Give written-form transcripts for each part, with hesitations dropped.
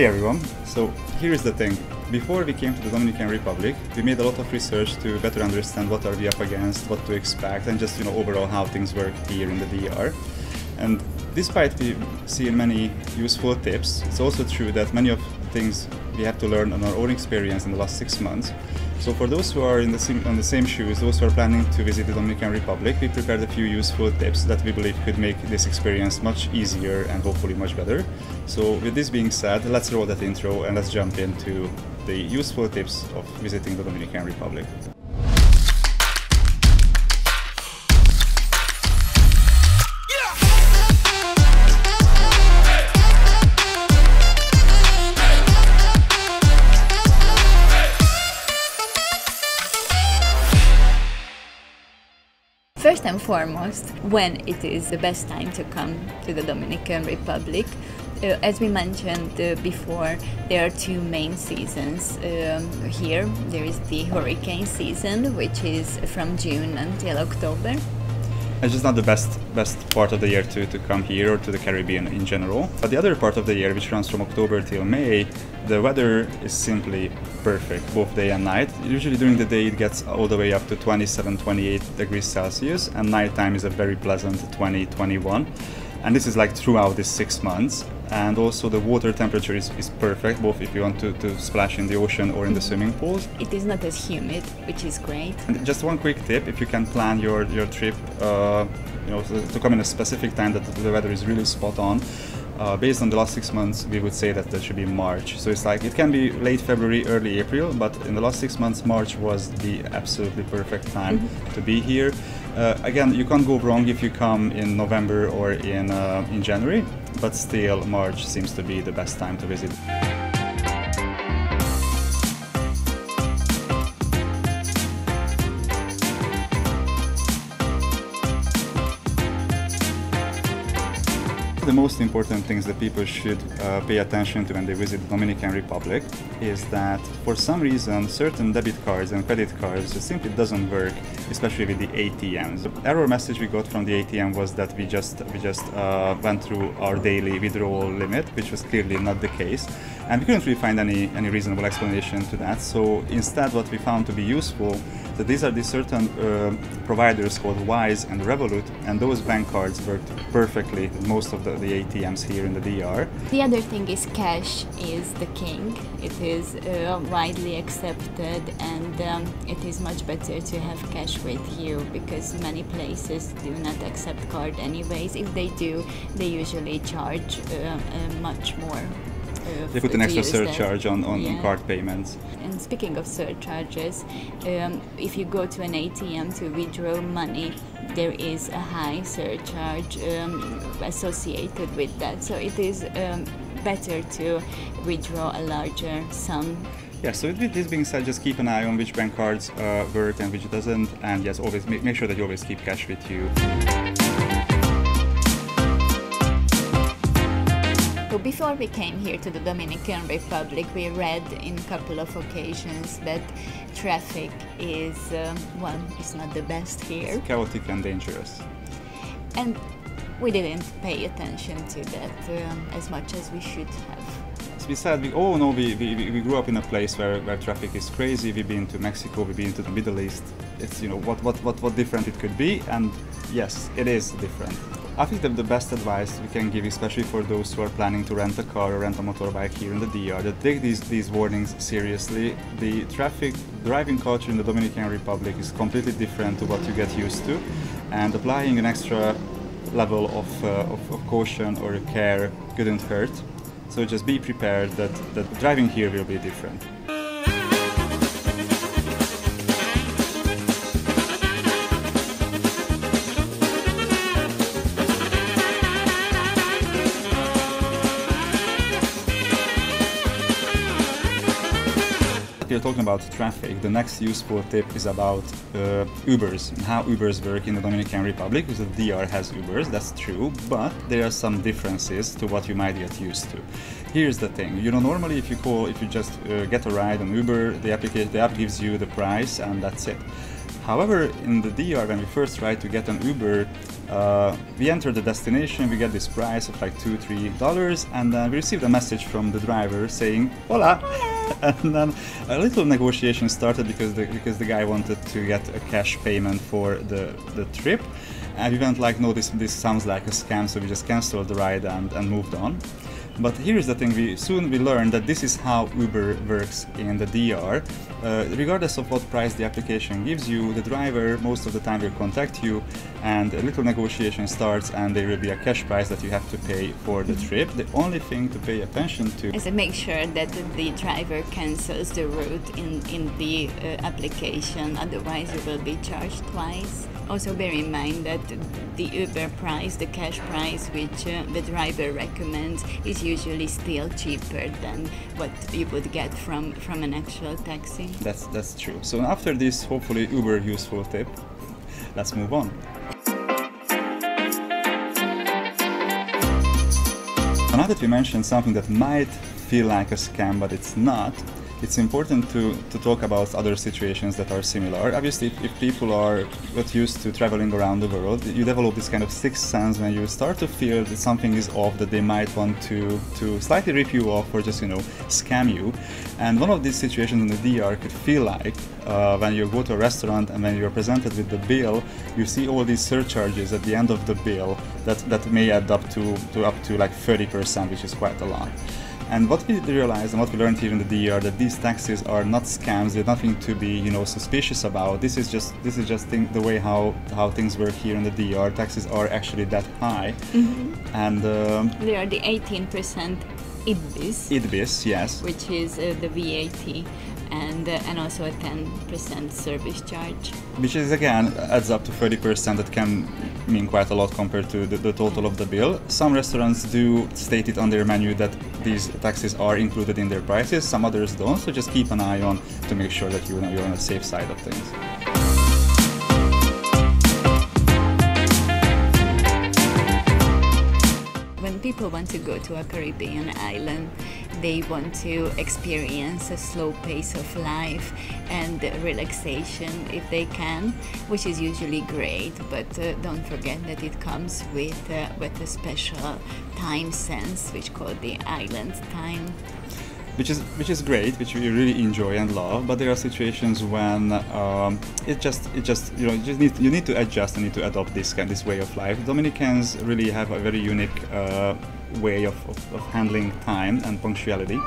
Hey everyone, so here's the thing. Before we came to the Dominican Republic, we made a lot of research to better understand what are we up against, what to expect, and just overall how things work here in the DR. And despite we seeing many useful tips, it's also true that many of the things we have to learn on our own experience in the last 6 months. So for those who are on the same shoes, those who are planning to visit the Dominican Republic, we prepared a few useful tips that we believe could make this experience much easier and hopefully much better. So with this being said, let's roll that intro and let's jump into the useful tips of visiting the Dominican Republic. First and foremost, when it is the best time to come to the Dominican Republic. As we mentioned before, there are two main seasons here. There is the hurricane season, which is from June until October. It's just not the best part of the year to come here or to the Caribbean in general. But the other part of the year, which runs from October till May, the weather is simply perfect, both day and night. Usually during the day it gets all the way up to 27-28 degrees Celsius, and nighttime is a very pleasant 20-21. And this is like throughout these 6 months. And also the water temperature is perfect, both if you want to splash in the ocean or in the swimming pools. It is not as humid, which is great. And just one quick tip, if you can plan your trip to come in a specific time that the weather is really spot on, based on the last 6 months, we would say that should be March. So it's like, it can be late February, early April, but in the last 6 months, March was the absolutely perfect time to be here. Again, you can't go wrong if you come in November or in January, but still March seems to be the best time to visit. The most important things that people should pay attention to when they visit the Dominican Republic is that for some reason certain debit cards and credit cards just simply doesn't work, especially with the ATMs. The error message we got from the ATM was that we just went through our daily withdrawal limit, which was clearly not the case, and we couldn't really find any reasonable explanation to that. So instead, what we found to be useful, that these are these certain providers called Wise and Revolut, and those bank cards worked perfectly with most of the ATMs here in the DR. The other thing is cash is the king. It is widely accepted, and it is much better to have cash with you because many places do not accept card anyways. If they do, they usually charge much more. They put an extra surcharge on card payments. And speaking of surcharges, if you go to an ATM to withdraw money, there is a high surcharge associated with that. So it is better to withdraw a larger sum. Yeah, so with this being said, just keep an eye on which bank cards work and which doesn't, and yes, always make sure that you always keep cash with you. So before we came here to the Dominican Republic, we read in a couple of occasions that traffic is, is not the best here. It's chaotic and dangerous. And we didn't pay attention to that as much as we should have. As we said, we grew up in a place where traffic is crazy. We've been to Mexico, we've been to the Middle East. It's, what different it could be, and yes, it is different. I think that the best advice we can give, especially for those who are planning to rent a car or rent a motorbike here in the DR, that take these warnings seriously. The driving culture in the Dominican Republic is completely different to what you get used to, and applying an extra level of caution or care couldn't hurt. So just be prepared that driving here will be different. You're talking about traffic. The next useful tip is about Ubers and how Ubers work in the Dominican Republic, because the DR has Ubers, that's true, but there are some differences to what you might get used to. Here's the thing, normally if you just get a ride on Uber, the app gives you the price and that's it. However, in the DR, when we first tried to get an Uber, we enter the destination, we get this price of like $2-3, and we received a message from the driver saying, "Hola!" And then a little negotiation started because the guy wanted to get a cash payment for the trip, and we went like, no, this sounds like a scam, so we just canceled the ride and moved on. But here's the thing, we learned that this is how Uber works in the DR. Regardless of what price the application gives you, the driver most of the time will contact you, and a little negotiation starts, and there will be a cash price that you have to pay for the trip. The only thing to pay attention to is to make sure that the driver cancels the route in the application, otherwise you will be charged twice. Also bear in mind that the Uber price, the cash price which the driver recommends, is usually still cheaper than what you would get from an actual taxi. That's true. So after this hopefully Uber useful tip, let's move on. Now that we mentioned something that might feel like a scam but it's not, it's important to talk about other situations that are similar. Obviously, if people are not used to traveling around the world, you develop this kind of sixth sense when you start to feel that something is off, that they might want to slightly rip you off or just, scam you. And one of these situations in the DR could feel like when you go to a restaurant and when you're presented with the bill, you see all these surcharges at the end of the bill that may add up to like 30%, which is quite a lot. And what we realized and what we learned here in the DR, that these taxes are not scams. They're nothing to be, suspicious about. This is just the way how things work here in the DR. Taxes are actually that high, and they are the 18% IDBIS, yes, which is the VAT. And also a 10% service charge. Which is again adds up to 30%. That can mean quite a lot compared to the total of the bill. Some restaurants do state it on their menu that these taxes are included in their prices, some others don't, so just keep an eye on to make sure that you're on the safe side of things. When people want to go to a Caribbean island, they want to experience a slow pace of life and relaxation if they can, which is usually great, but don't forget that it comes with a special time sense, which is called the island time. Which is great, which we really enjoy and love. But there are situations when you need to adjust and need to adopt this way of life. Dominicans really have a very unique way of handling time and punctuality.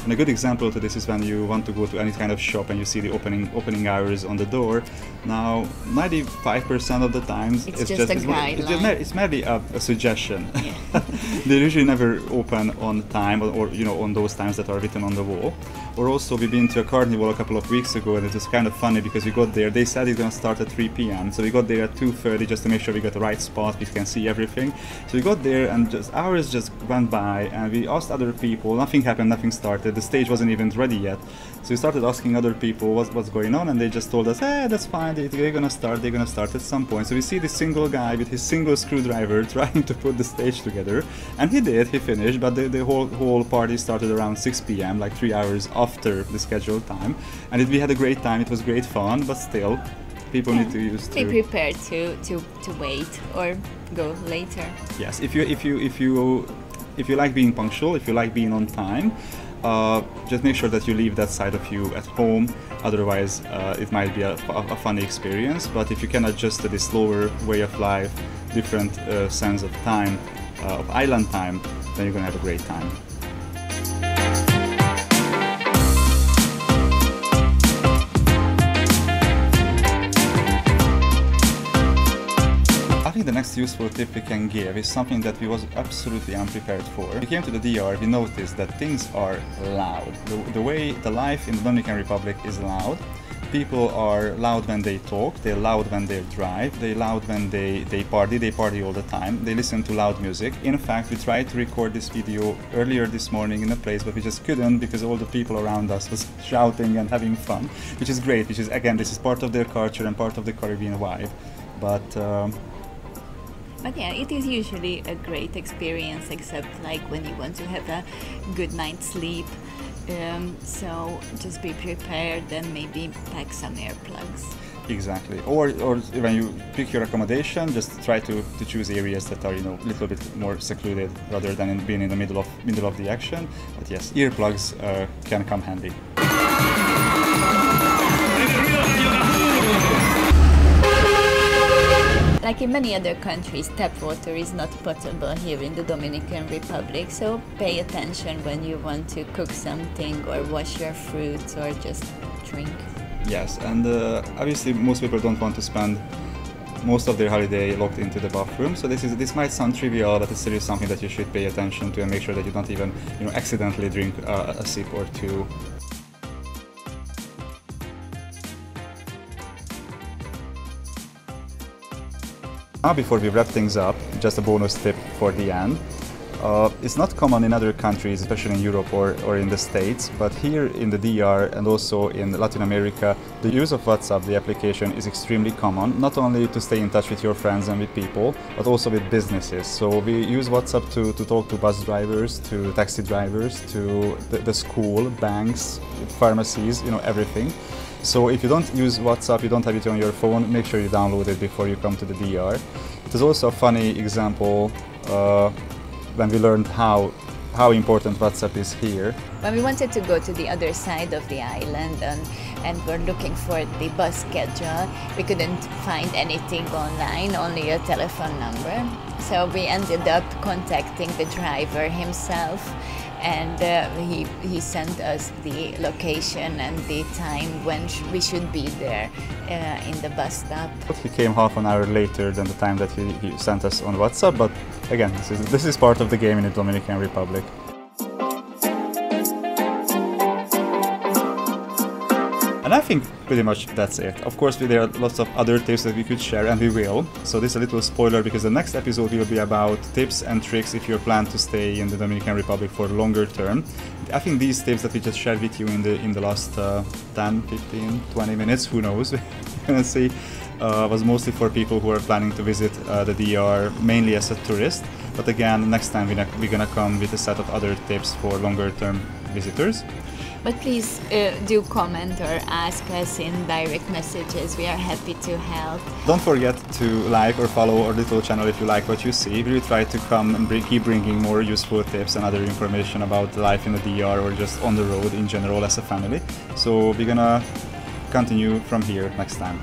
And a good example to this is when you want to go to any kind of shop and you see the opening hours on the door. Now, 95% of the times it's just a guideline. It's merely a suggestion. Yeah. They usually never open on time or on those times that are written on the wall. Or also, we've been to a carnival a couple of weeks ago, and it was kind of funny because we got there. They said it's going to start at 3 p.m. So we got there at 2:30 just to make sure we got the right spot, we can see everything. So we got there and hours just went by, and we asked other people. Nothing happened, nothing started. The stage wasn't even ready yet. So we started asking other people what's going on, and they just told us, hey, that's fine, they're gonna start at some point. So we see this single guy with his single screwdriver trying to put the stage together, and he finished, but the whole party started around 6 p.m., like 3 hours after the scheduled time. And we had a great time, it was great fun, but still, people need to be prepared to wait or go later. Yes, if you like being punctual, if you like being on time, just make sure that you leave that side of you at home. Otherwise, it might be a funny experience. But if you can adjust to this slower way of life, different sense of time, of island time, then you're gonna have a great time. I think the next useful tip we can give is something that we was absolutely unprepared for. We came to the DR, we noticed that things are loud. The way the life in the Dominican Republic is loud. People are loud when they talk, they're loud when they drive, they're loud when they party all the time, they listen to loud music. In fact, we tried to record this video earlier this morning in a place, but we just couldn't because all the people around us was shouting and having fun, which is great, which is, again, this is part of their culture and part of the Caribbean vibe. But yeah, it is usually a great experience, except like when you want to have a good night's sleep. So just be prepared and maybe pack some earplugs. Exactly. Or when you pick your accommodation, just try to choose areas that are, you know, a little bit more secluded rather than being in the middle of the action. But yes, earplugs can come handy. Like in many other countries, tap water is not potable here in the Dominican Republic, so pay attention when you want to cook something or wash your fruits or just drink. Yes, and obviously most people don't want to spend most of their holiday locked into the bathroom, so this might sound trivial, but it's still something that you should pay attention to and make sure that you don't even, you know, accidentally drink a sip or two. Now, before we wrap things up, just a bonus tip for the end. It's not common in other countries, especially in Europe or in the States, but here in the DR and also in Latin America, the use of WhatsApp, the application, is extremely common, not only to stay in touch with your friends and with people, but also with businesses. So we use WhatsApp to talk to bus drivers, to taxi drivers, to the school, banks, pharmacies, you know, everything. So if you don't use WhatsApp, you don't have it on your phone, make sure you download it before you come to the DR. There's also a funny example when we learned how important WhatsApp is here. When we wanted to go to the other side of the island and were looking for the bus schedule, we couldn't find anything online, only a telephone number. So we ended up contacting the driver himself, and he sent us the location and the time when we should be there in the bus stop. He came half an hour later than the time that he sent us on WhatsApp, but again, this is part of the game in the Dominican Republic. And I think pretty much that's it. Of course, there are lots of other tips that we could share, and we will. So this is a little spoiler because the next episode will be about tips and tricks if you plan to stay in the Dominican Republic for longer term. I think these tips that we just shared with you in the last 10, 15, 20 minutes, who knows, let's see, was mostly for people who are planning to visit the DR mainly as a tourist. But again, next time we're gonna come with a set of other tips for longer term visitors. But please do comment or ask us in direct messages. We are happy to help. Don't forget to like or follow our little channel if you like what you see. We will try to come and keep bringing more useful tips and other information about life in the DR or just on the road in general as a family. So we're gonna continue from here next time.